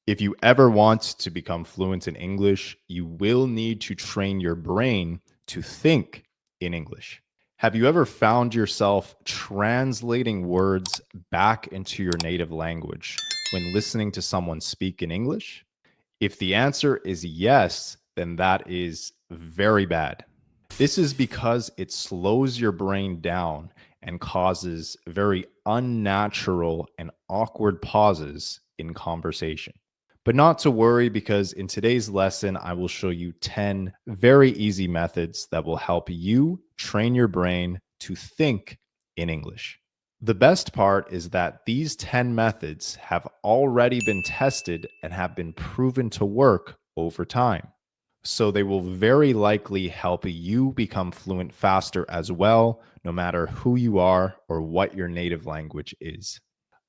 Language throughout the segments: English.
If you ever want to become fluent in English, you will need to train your brain to think in English. Have you ever found yourself translating words back into your native language when listening to someone speak in English? If the answer is yes, then that is very bad. This is because it slows your brain down and causes very unnatural and awkward pauses in conversation. But not to worry, because in today's lesson, I will show you 10 very easy methods that will help you train your brain to think in English. The best part is that these 10 methods have already been tested and have been proven to work over time. So they will very likely help you become fluent faster as well, no matter who you are or what your native language is.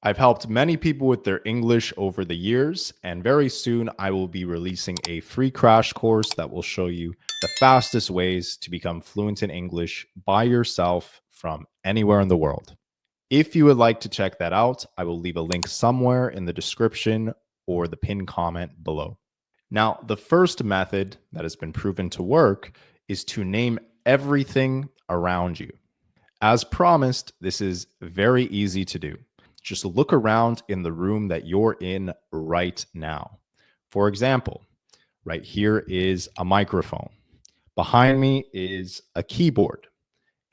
I've helped many people with their English over the years, and very soon I will be releasing a free crash course that will show you the fastest ways to become fluent in English by yourself from anywhere in the world. If you would like to check that out, I will leave a link somewhere in the description or the pinned comment below. Now, the first method that has been proven to work is to name everything around you. As promised, this is very easy to do. Just look around in the room that you're in right now. For example, right here is a microphone. Behind me is a keyboard.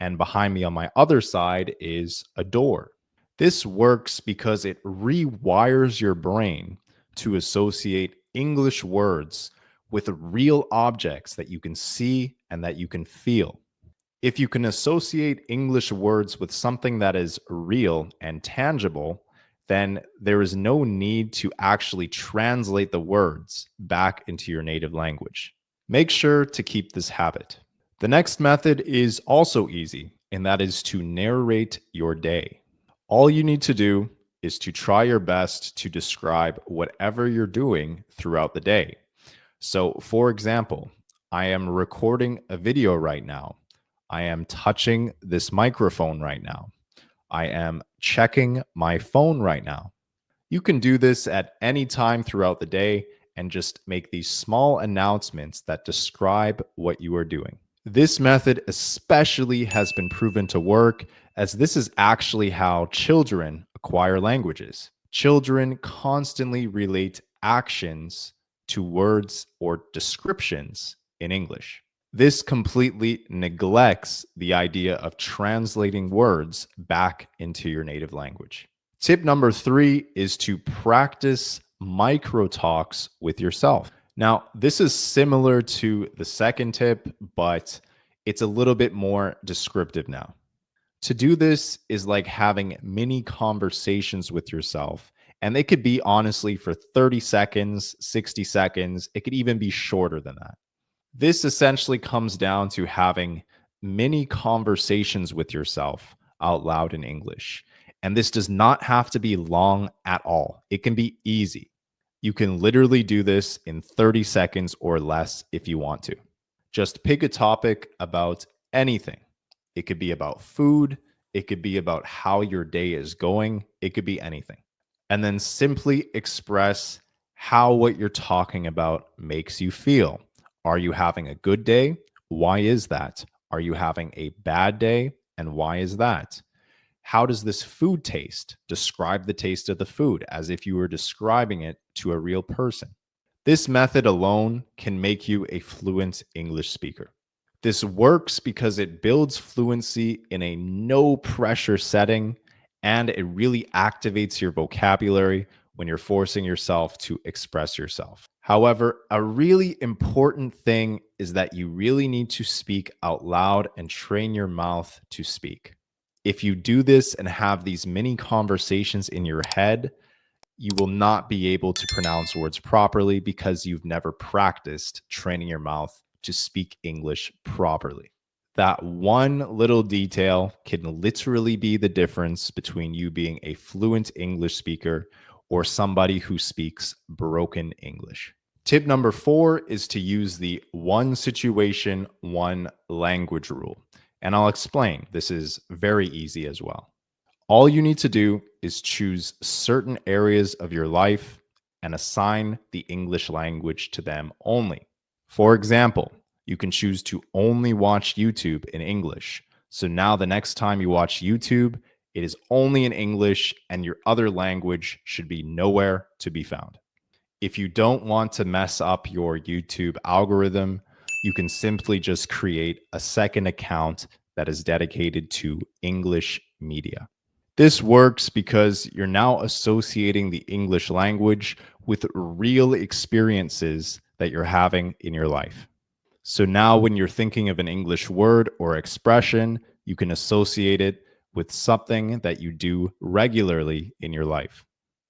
And behind me on my other side is a door. This works because it rewires your brain to associate English words with real objects that you can see and that you can feel. If you can associate English words with something that is real and tangible, then there is no need to actually translate the words back into your native language. Make sure to keep this habit. The next method is also easy, and that is to narrate your day. All you need to do is to try your best to describe whatever you're doing throughout the day. So, for example, I am recording a video right now. I am touching this microphone right now. I am checking my phone right now. You can do this at any time throughout the day and just make these small announcements that describe what you are doing. This method especially has been proven to work, as this is actually how children acquire languages. Children constantly relate actions to words or descriptions in English. This completely neglects the idea of translating words back into your native language. Tip number 3 is to practice micro talks with yourself. Now, this is similar to the second tip, but it's a little bit more descriptive now. To do this is like having mini conversations with yourself, and they could be honestly for 30 seconds, 60 seconds. It could even be shorter than that. This essentially comes down to having mini conversations with yourself out loud in English. And this does not have to be long at all. It can be easy. You can literally do this in 30 seconds or less if you want to. Just pick a topic about anything. It could be about food. It could be about how your day is going. It could be anything. And then simply express how what you're talking about makes you feel. Are you having a good day? Why is that? Are you having a bad day? And why is that? How does this food taste? Describe the taste of the food as if you were describing it to a real person. This method alone can make you a fluent English speaker. This works because it builds fluency in a no pressure setting, and it really activates your vocabulary when you're forcing yourself to express yourself. However, a really important thing is that you really need to speak out loud and train your mouth to speak. If you do this and have these mini conversations in your head, you will not be able to pronounce words properly because you've never practiced training your mouth to speak English properly. That one little detail can literally be the difference between you being a fluent English speaker or somebody who speaks broken English. Tip number 4 is to use the one situation, one language rule. And I'll explain. This is very easy as well. All you need to do is choose certain areas of your life and assign the English language to them only. For example, you can choose to only watch YouTube in English. So now the next time you watch YouTube, it is only in English and your other language should be nowhere to be found. If you don't want to mess up your YouTube algorithm, you can simply just create a second account that is dedicated to English media. This works because you're now associating the English language with real experiences that you're having in your life. So now, when you're thinking of an English word or expression, you can associate it with something that you do regularly in your life.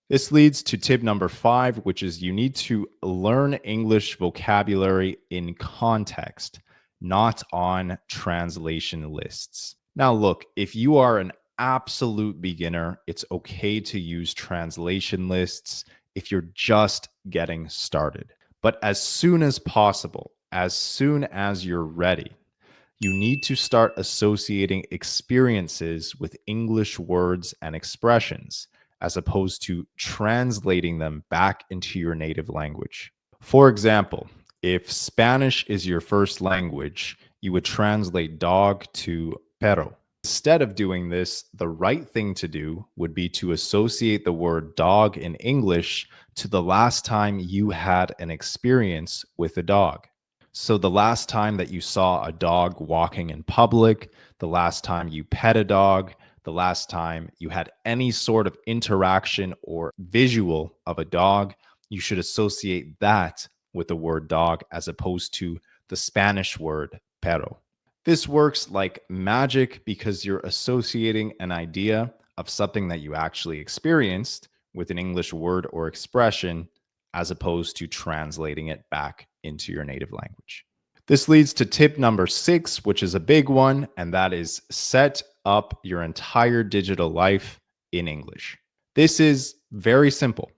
This leads to tip number 5, which is you need to learn English vocabulary in context, not on translation lists. Now, look, if you are an absolute beginner, it's okay to use translation lists if you're just getting started. But as soon as possible, as soon as you're ready, you need to start associating experiences with English words and expressions, as opposed to translating them back into your native language. For example, if Spanish is your first language, you would translate dog to perro. Instead of doing this, the right thing to do would be to associate the word dog in English to the last time you had an experience with a dog. So, the last time that you saw a dog walking in public, the last time you pet a dog, the last time you had any sort of interaction or visual of a dog, you should associate that with the word dog as opposed to the Spanish word perro. This works like magic because you're associating an idea of something that you actually experienced with an English word or expression as opposed to translating it back into your native language. This leads to tip number 6, which is a big one, and that is set up your entire digital life in English. This is very simple.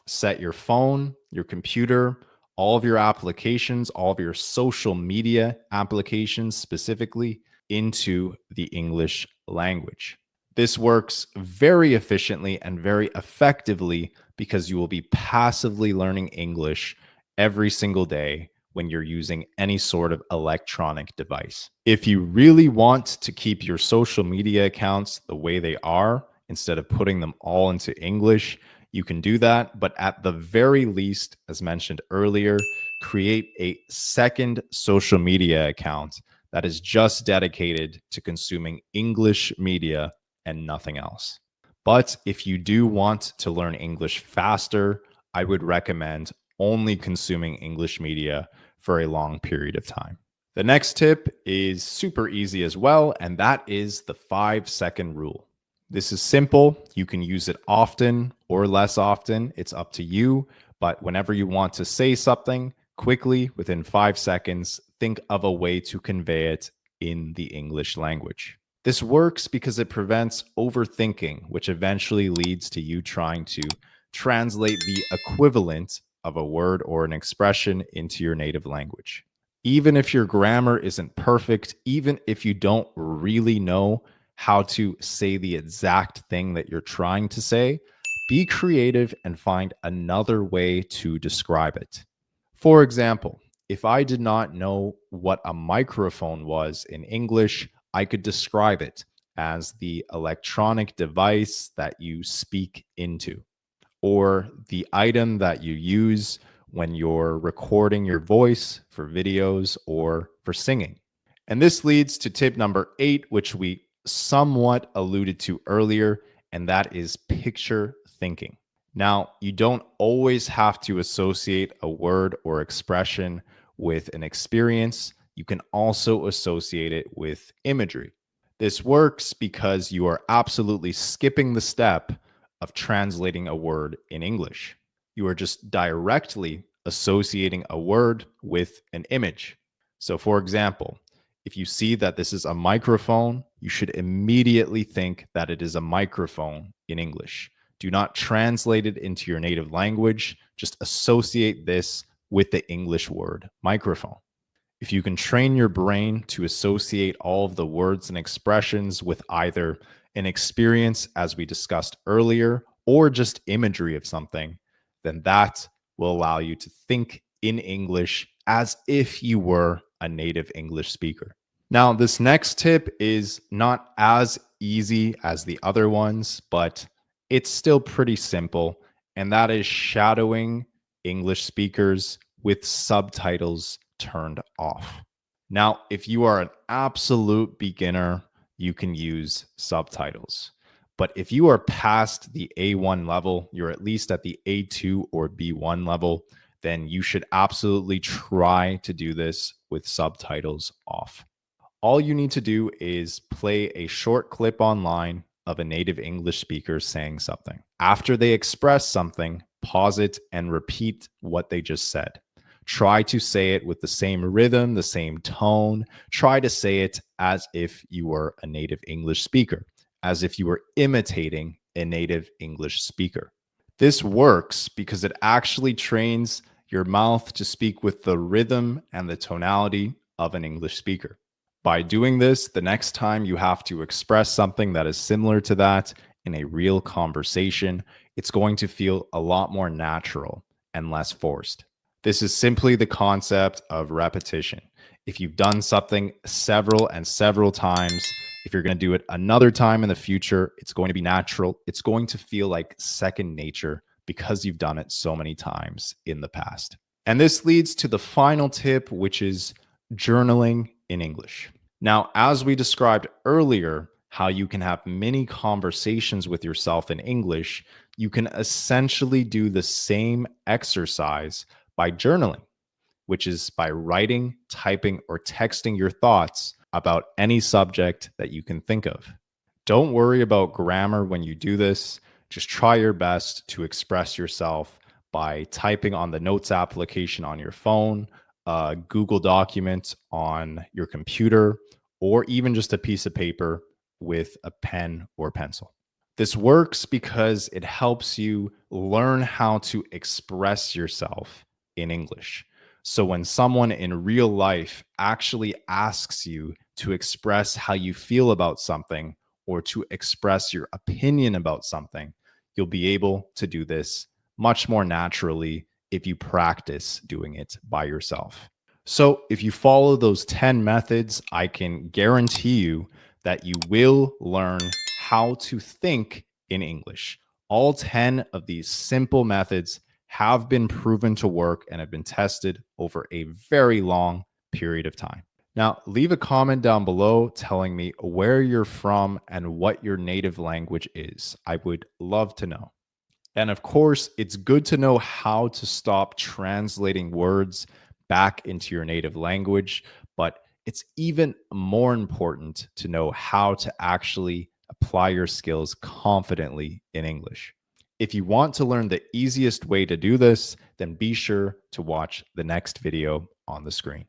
Set your phone, your computer, all of your applications, all of your social media applications specifically into the English language. This works very efficiently and very effectively because you will be passively learning English every single day when you're using any sort of electronic device. If you really want to keep your social media accounts the way they are, instead of putting them all into English, you can do that. But at the very least, as mentioned earlier, create a second social media account that is just dedicated to consuming English media and nothing else. But if you do want to learn English faster, I would recommend only consuming English media for a long period of time. The next tip is super easy as well, and that is the 5-second rule. This is simple. You can use it often or less often. It's up to you. But whenever you want to say something quickly within 5 seconds, think of a way to convey it in the English language. This works because it prevents overthinking, which eventually leads to you trying to translate the equivalent of a word or an expression into your native language. Even if your grammar isn't perfect, even if you don't really know how to say the exact thing that you're trying to say, be creative and find another way to describe it. For example, if I did not know what a microphone was in English, I could describe it as the electronic device that you speak into, or the item that you use when you're recording your voice for videos or for singing. And this leads to tip number 8, which we somewhat alluded to earlier, and that is picture thinking. Now, you don't always have to associate a word or expression with an experience. You can also associate it with imagery. This works because you are absolutely skipping the step of translating a word in English. You are just directly associating a word with an image. So, for example, if you see that this is a microphone, you should immediately think that it is a microphone in English. Do not translate it into your native language. Just associate this with the English word microphone. If you can train your brain to associate all of the words and expressions with either an experience, as we discussed earlier, or just imagery of something, then that will allow you to think in English as if you were a native English speaker. Now, this next tip is not as easy as the other ones, but it's still pretty simple, and that is shadowing English speakers with subtitles turned off. Now, if you are an absolute beginner, you can use subtitles. But if you are past the A1 level, you're at least at the A2 or B1 level, then you should absolutely try to do this with subtitles off. All you need to do is play a short clip online of a native English speaker saying something. After they express something, pause it and repeat what they just said. Try to say it with the same rhythm, the same tone. Try to say it as if you were a native English speaker, as if you were imitating a native English speaker. This works because it actually trains your mouth to speak with the rhythm and the tonality of an English speaker. By doing this, the next time you have to express something that is similar to that in a real conversation, it's going to feel a lot more natural and less forced. This is simply the concept of repetition. If you've done something several and several times, if you're going to do it another time in the future, it's going to be natural. It's going to feel like second nature because you've done it so many times in the past. And this leads to the final tip, which is journaling in English. Now, as we described earlier, how you can have mini conversations with yourself in English, you can essentially do the same exercise by journaling, which is by writing, typing, or texting your thoughts about any subject that you can think of. Don't worry about grammar when you do this. Just try your best to express yourself by typing on the notes application on your phone, a Google document on your computer, or even just a piece of paper with a pen or pencil. This works because it helps you learn how to express yourself in English. So when someone in real life actually asks you to express how you feel about something or to express your opinion about something, you'll be able to do this much more naturally if you practice doing it by yourself. So if you follow those 10 methods, I can guarantee you that you will learn how to think in English. All 10 of these simple methods have been proven to work and have been tested over a very long period of time. Now, leave a comment down below telling me where you're from and what your native language is. I would love to know. And of course, it's good to know how to stop translating words back into your native language, but it's even more important to know how to actually apply your skills confidently in English. If you want to learn the easiest way to do this, then be sure to watch the next video on the screen.